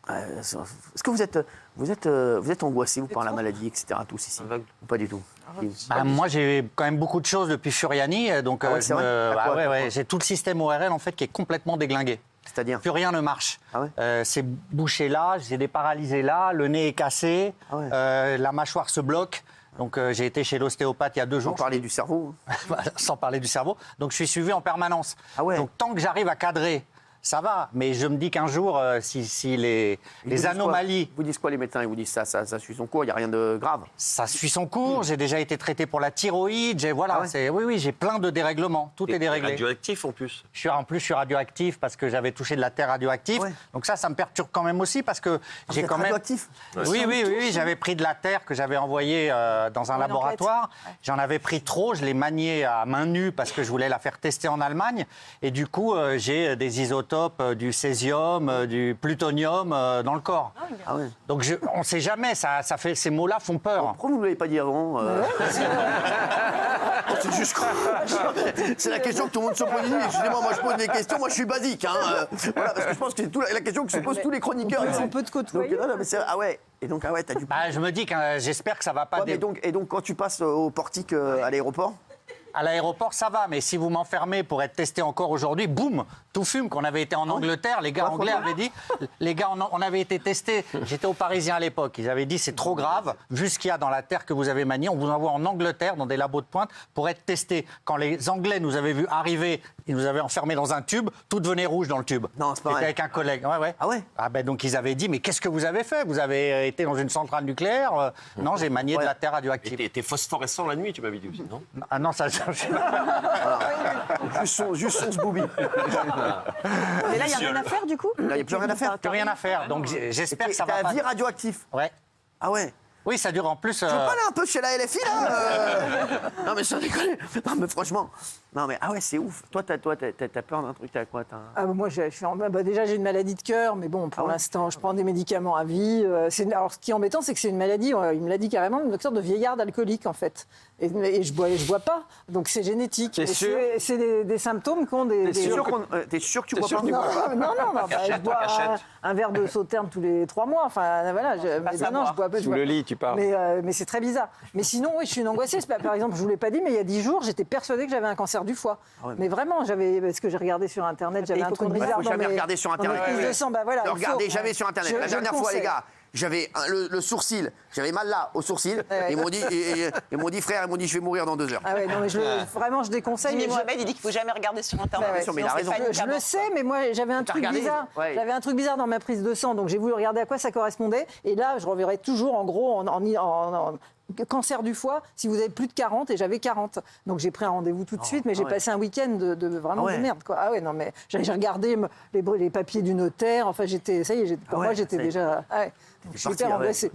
Est-ce que vous êtes angoissé, vous, par la maladie, etc., tous ici? Ou pas du tout? Moi, j'ai quand même beaucoup de choses depuis Furiani, donc j'ai tout le système ORL en fait qui est complètement déglingué. C'est-à-dire? Plus rien ne marche. C'est bouché là, j'ai des paralysés là, le nez est cassé, la mâchoire se bloque. Donc j'ai été chez l'ostéopathe il y a 2 jours. Sans parler du cerveau. Sans parler du cerveau. Donc je suis suivi en permanence. Donc tant que j'arrive à cadrer, ça va. Mais je me dis qu'un jour, si les anomalies... Vous disent quoi les médecins? Ils vous disent ça suit son cours, il n'y a rien de grave? Ça suit son cours, j'ai déjà été traité pour la thyroïde, oui, j'ai plein de dérèglements, tout est déréglé. Radioactif en plus. Je suis radioactif parce que j'avais touché de la terre radioactive. Donc ça me perturbe quand même aussi parce que j'ai quand même... radioactif? Oui, j'avais pris de la terre que j'avais envoyée dans un laboratoire. J'en avais pris trop, je l'ai maniée à main nue parce que je voulais la faire tester en Allemagne. Et du coup, j'ai des isotopes, du césium, du plutonium dans le corps. Donc on ne sait jamais, ces mots-là font peur. Pourquoi vous ne l'avez pas dit avant? C'est juste c'est la question que tout le monde se pose. Excusez-moi, moi je pose des questions, moi je suis basique. Voilà, parce que je pense que c'est la question que se posent tous les chroniqueurs. On peut te côtoyer. Et donc, t'as du... Je me dis que j'espère que ça va pas... Et donc, quand tu passes au portique à l'aéroport? À l'aéroport, ça va, mais si vous m'enfermez pour être testé encore aujourd'hui, boum, tout fume. Qu'on avait été en Angleterre, les gars anglais avaient dit, on avait été testés, j'étais aux Parisiens à l'époque, ils avaient dit c'est trop grave, vu ce qu'il y a dans la terre que vous avez maniée, on vous envoie en Angleterre, dans des labos de pointe, pour être testé. Quand les Anglais nous avaient vu arriver, ils nous avaient enfermés dans un tube, tout devenait rouge dans le tube. Non, c'est pas vrai. J'étais avec un collègue. Donc ils avaient dit, mais qu'est-ce que vous avez fait? Vous avez été dans une centrale nucléaire? Non, j'ai manié de la terre radioactive. Et t'es phosphorescent la nuit, tu m'avais dit aussi, non? Ah non, ça... Juste son booby. Mais là, il n'y a rien à faire, du coup? Là, il n'y a plus rien à faire. Plus rien à faire, donc j'espère que ça va T'as pas... un vie radioactif? Ouais. Ah ouais? Oui, ça dure en plus... Tu veux pas aller un peu chez la LFI, là? Non, mais ça déconne. Non, mais franchement... Non, mais c'est ouf. Toi, t'as peur d'un truc, t'as quoi? Moi, déjà, j'ai une maladie de cœur, mais bon, pour l'instant, je prends des médicaments à vie. Alors, ce qui est embêtant, c'est que c'est une maladie, il me l'a dit carrément, une sorte de vieillarde alcoolique, en fait. Et je bois pas, donc c'est génétique. C'est des symptômes qu'ont des... T'es sûr que tu bois pas? Non, je bois un verre de Sauterne tous les 3 mois. Enfin, voilà, je bois pas. Sous le lit, tu parles. Mais c'est très bizarre. Mais sinon, oui, je suis une angoissée. Par exemple, je vous l'ai pas dit, mais il y a 10 jours, j'étais persuadée que j'avais un cancer du foie. Mais vraiment, parce que j'ai regardé sur Internet, j'avais un truc bizarre dans mes... Regardez sur Internet. Ne regardez jamais sur Internet. La dernière fois, les gars, j'avais le sourcil, j'avais mal là, au sourcil. Ils m'ont dit, frère, je vais mourir dans 2 heures. Non, mais vraiment, je déconseille. Mais Mohamed, il dit qu'il ne faut jamais regarder sur Internet. Mais il a raison. Je le sais, mais moi, j'avais un truc bizarre. J'avais un truc bizarre dans ma prise de sang, donc j'ai voulu regarder à quoi ça correspondait. Et là, je reverrai toujours, en gros, en cancer du foie, si vous avez plus de 40, et j'avais 40. Donc j'ai pris un rendez-vous tout de suite, mais j'ai passé un week-end de vraiment de merde, quoi. Non, mais j'ai regardé les papiers du notaire, enfin, j'étais déjà... Je suis hyper angoissée.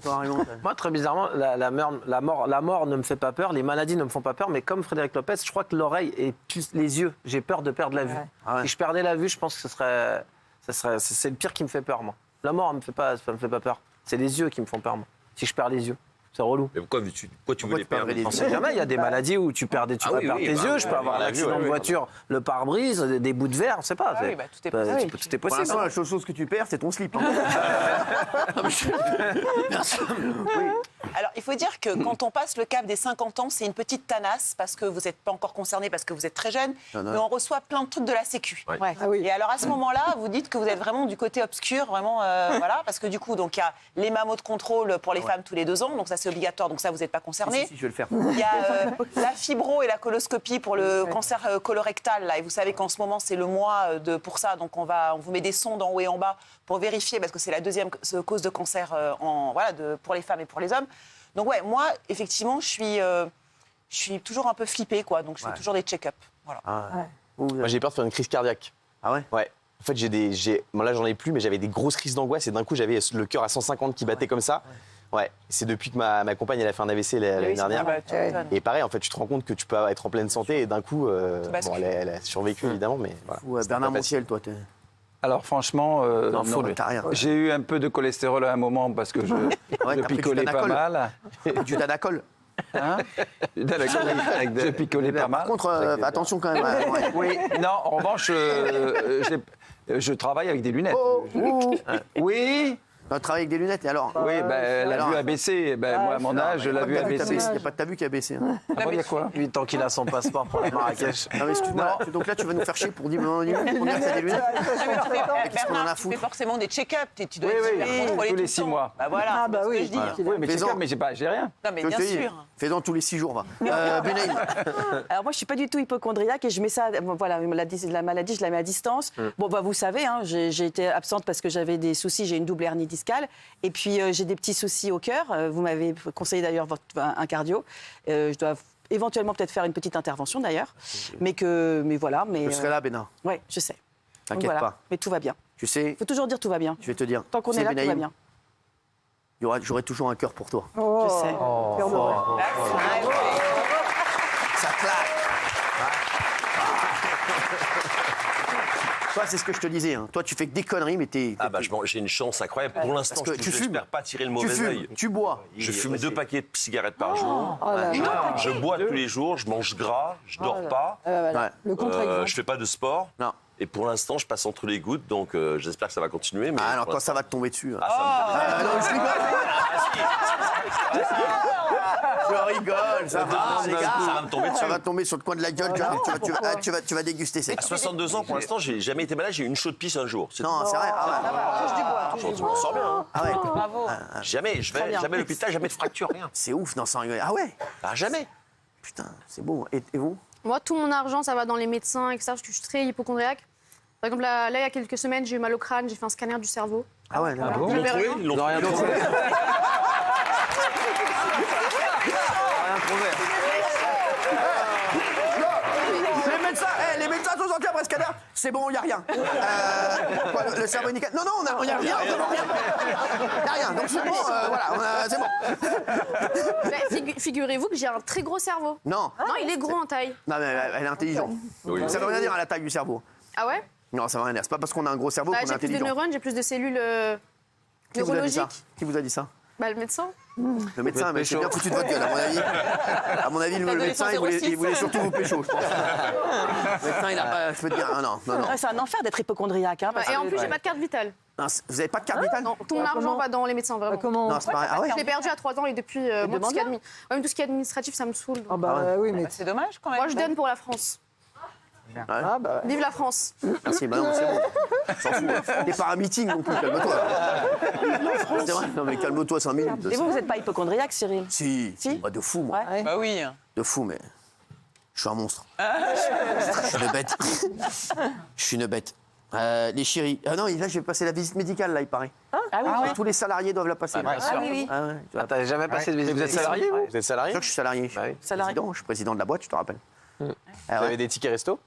Moi, très bizarrement, la mort ne me fait pas peur, les maladies ne me font pas peur, mais comme Frédéric Lopez, je crois que l'oreille et plus les yeux, j'ai peur de perdre la vue. Si je perdais la vue, je pense que c'est le pire qui me fait peur, moi. La mort, ça me fait pas peur. C'est les yeux qui me font peur, moi. Si je perds les yeux. C'est relou. Mais pourquoi tu veux les perdre? On sait jamais, il y a des maladies où tu vas perdre tes yeux, je peux avoir un accident de voiture, le pare-brise, des bouts de verre, on ne sait pas. Tout est possible. Tout est Pour possible. l'instant, la seule chose que tu perds, c'est ton slip. Alors, il faut dire que quand on passe le cap des 50 ans, c'est une petite tanasse parce que vous n'êtes pas encore concerné, parce que vous êtes très jeune, mais on reçoit plein de trucs de la Sécu. Et alors, à ce moment-là, vous dites que vous êtes vraiment du côté obscur, vraiment, voilà, parce que du coup, donc il y a les mammo de contrôle pour les femmes tous les 2 ans, donc ça c'est obligatoire, donc ça vous n'êtes pas concerné. Si, je vais le faire. Il y a la fibro et la coloscopie pour le cancer colorectal, là, et vous savez qu'en ce moment c'est le mois pour ça, donc on vous met des sondes en haut et en bas pour vérifier, parce que c'est la 2e cause de cancer pour les femmes et pour les hommes. Donc moi, effectivement, je suis toujours un peu flippée, quoi, donc je fais toujours des check-up. Voilà. Moi, j'ai peur de faire une crise cardiaque. Ah ouais? Ouais. En fait, là, j'en ai plus, mais j'avais des grosses crises d'angoisse et d'un coup, j'avais le cœur à 150 qui battait comme ça. Ouais, c'est depuis que ma compagne elle a fait un AVC l'année dernière. Et pareil, en fait, tu te rends compte que tu peux être en pleine santé et d'un coup, elle a survécu évidemment, mais voilà. Bernard Montiel, toi, t'es... Alors franchement, j'ai eu un peu de cholestérol à un moment parce que je picolais pas mal. Du Danacol. Je picolais pas mal. Par contre, attention quand même. Oui, non, en revanche, je travaille avec des lunettes. Oui. On travaille avec des lunettes, et alors Oui, la vue a baissé. Moi, à mon âge, la vue a baissé. Il n'y a pas de ta vue qui a baissé. Hein. Il y a quoi? Lui, tant qu'il a son passeport pour aller à Marrakech. Non, mais excuse-moi, donc là, tu vas nous faire chier pour 10 minutes pour dire que t'as des lunettes. Qu'est-ce qu'on en a à Bernard, tu fais foutre? forcément des check-up. Tu dois Oui, être oui, super contrôlé tous les tout le 6 temps. mois. Bah voilà, Ah, bah c'est ce oui. que je dis. Oui, mais Fais-en. j'ai rien. Non, mais Je bien te dis, sûr. fais-en tous les 6 jours, va. Benaïm. Alors moi, je suis pas du tout hypochondriaque et je mets ça, voilà, la maladie, je la mets à distance. Bon, vous savez, hein, j'ai été absente parce que j'avais des soucis, j'ai une double hernie discale et puis j'ai des petits soucis au cœur. Vous m'avez conseillé d'ailleurs un cardio. Je dois éventuellement peut-être faire une petite intervention d'ailleurs, mais voilà. Mais Je serai là, Bénin. ouais, je sais. Donc, T'inquiète pas. Mais tout va bien. Tu sais, Il faut toujours dire tout va bien. je vais te dire. Tant qu'on tu est sais, là, tout va Benaïm, bien. J'aurai toujours un cœur pour toi. Oh, Je sais. cœur doré. Ça claque. Toi, c'est ce que je te disais. Hein. Toi, tu fais que des conneries, mais t'es. Ah bah j'ai une chance incroyable. Pour l'instant, Parce que tu fumes. j'espère pas tirer le Tu mauvais fumes, œil. tu bois. Je fume 2 paquets de cigarettes par jour. Oh là là. Je bois tous les jours, je mange gras, je dors pas, Ouais. Le contre-exemple. je fais pas de sport. Non. Et pour l'instant, je passe entre les gouttes, donc j'espère que ça va continuer. Mais Ah, alors pour quand ça va te tomber dessus. Hein. l'instant, Non, je rigole. Ça va, les gars. ça va me tomber dessus. Ça va te tomber sur le coin de la gueule. Tu vas déguster. C'est À 62 ans, pour l'instant, j'ai jamais été malade. J'ai eu une chaude pisse un jour. C'est Non, c'est vrai. Ah ouais. Je m'en sors bien. Hein. Ah ouais. Bravo. Jamais, je vais jamais à l'hôpital, jamais de fracture, rien. C'est ouf, non, sans rigoler. Ah ouais. Ah, jamais. Putain, c'est beau. Et vous? Moi, tout mon argent, ça va dans les médecins, etc. Parce que je suis très hypochondriaque. Par exemple, là, il y a quelques semaines, j'ai eu mal au crâne, j'ai fait un scanner du cerveau. Ah ouais, d'accord. Ils avaient rien. Ils l'ont Rien trouvé. Les médecins sont sortis après scanner. C'est bon, il n'y a rien. Quoi, le cerveau est nickel. Non, il n'y a rien. Il n'y a rien. Donc c'est bon, voilà, c'est bon. Mais figurez-vous que j'ai un très gros cerveau. Non, Non, il est gros en taille. non, mais elle est intelligente. Ça ne veut rien dire à la taille du cerveau. Ah ouais? Non, ça ne veut rien dire. C'est pas parce qu'on a un gros cerveau Bah, qu'on est j'ai plus de intelligent. neurones, j'ai plus de cellules Qui vous a dit ça? neurologiques. Qui vous a dit ça? Bah, le médecin. Le médecin, mais c'est bien foutu de votre gueule, à mon avis. À mon avis, le médecin, il voulait surtout vous pécho, je pense. Le médecin, il a pas. Je peux te dire, non. Ouais, c'est un enfer d'être hypochondriaque. Hein, parce Et en que- plus, j'ai pas de carte vitale. Non, vous n'avez pas de carte vitale? Non, tout mon argent va dans les médecins, vraiment. Comment? Non, c'est pareil. Ah ouais? Je l'ai perdu à 3 ans et depuis, moi, tout ce, qui est même tout ce qui est administratif, ça me saoule. Ah bah oui, mais. C'est dommage quand même. Moi, je donne pour la France. Ah bah. Vive la France. Merci, bah non, c'est bon. S'en fout. T'es pas un meeting non plus, calme-toi. C'est vrai? Non, mais calme-toi 5 minutes. Et vous n'êtes pas hypochondriaque, Cyril? Si, Si. bah, de fou, moi. Ouais. Bah oui. De fou, mais. Je suis un monstre. Je suis une bête. Je suis une bête. Les chéris. Ah non, là, j'ai passé la visite médicale, là, il paraît. Ah oui. Tous les salariés doivent la passer. bien sûr. Ah oui, oui. Ah ouais, tu vois. T'as jamais passé de visite? Vous êtes salarié, vous? Vous êtes salarié? Je suis salarié. Je suis oui. Salarié. président, je suis président de la boîte, je te rappelle. Vous avez des tickets resto?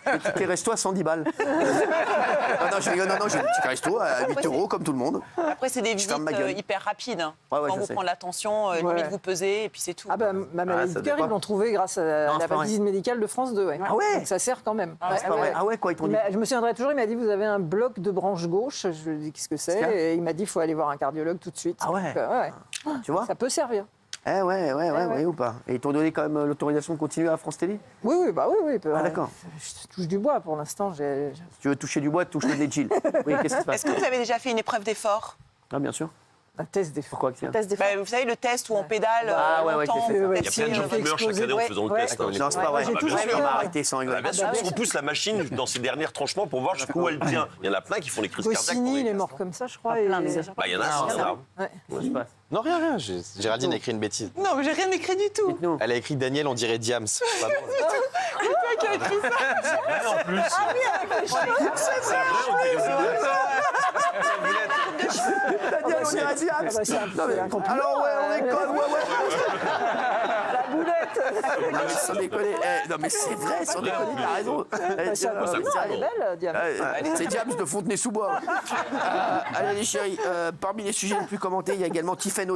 Le ticket resto à 110 balles. Non, je rigole, non, j'ai le ticket resto à 8 euros, comme tout le monde. Après, c'est des Je visites ferme ma gueule. hyper rapides. Hein. Ouais, Quand je vous sais. prenez l'attention, limite vous pesez et puis c'est tout. Ah bah ma maladie ça de cœur, dépend. ils l'ont trouvé grâce à Non, la c'est pas vrai. visite médicale de France 2. Ouais. Ah ouais? Donc ça sert quand même. C'est pas vrai. Ah ouais, quoi, ils t'ont dit? Je me souviendrai toujours, il m'a dit vous avez un bloc de branche gauche. Je lui ai dit qu'est-ce que c'est? qu'il y a? Et il m'a dit il faut aller voir un cardiologue tout de suite. Ah ouais? Donc, ouais. Tu vois? Ça peut servir. Eh ouais, ou pas? Et ils t'ont donné quand même l'autorisation de continuer à France Télé? Oui. Ah, d'accord. Je touche du bois pour l'instant. Si tu veux toucher du bois, touche le nez de Gilles. Oui, qu'est-ce qui se passe? Est-ce que vous avez déjà fait une épreuve d'effort? Ah, bien sûr. Un test d'effort. Pourquoi? Tiens. Test des Bah, vous savez, le test où on pédale Ah, ouais, longtemps. j'ai fait. Ouais, Il y a plein de gens qui meurent chaque année en faisant le test. hein. Non, c'est pas vrai. j'ai Bah, toujours bien fait sûr, on va peur. arrêter sans rigoler. Ah, bien sûr, parce qu'on pousse la machine dans ses derniers tranchements pour voir jusqu'où elle tient. Il y en a plein qui font les crises cardiaques. pendant Goscinny, les il est tests. mort comme ça, je crois. plein et- des Bah, il y en a un, c'est grave. Non, rien. Géraldine a écrit une bêtise. Non, mais j'ai rien écrit du tout. Dites-nous. Elle a écrit Daniel, on dirait Diams. Pas bon. Daniel, on dirait Diams. Ah bah, c'est un compliment. Alors, ouais, on est con, ouais. La boulette. Non, mais sans déconner. Non, mais c'est vrai, sans déconner, t'as raison. C'est un compliment, elle est belle, Diane. C'est Diams de Fontenay-sous-Bois. Allez, les chéris, parmi les sujets les plus commentés, il y a également Tiffany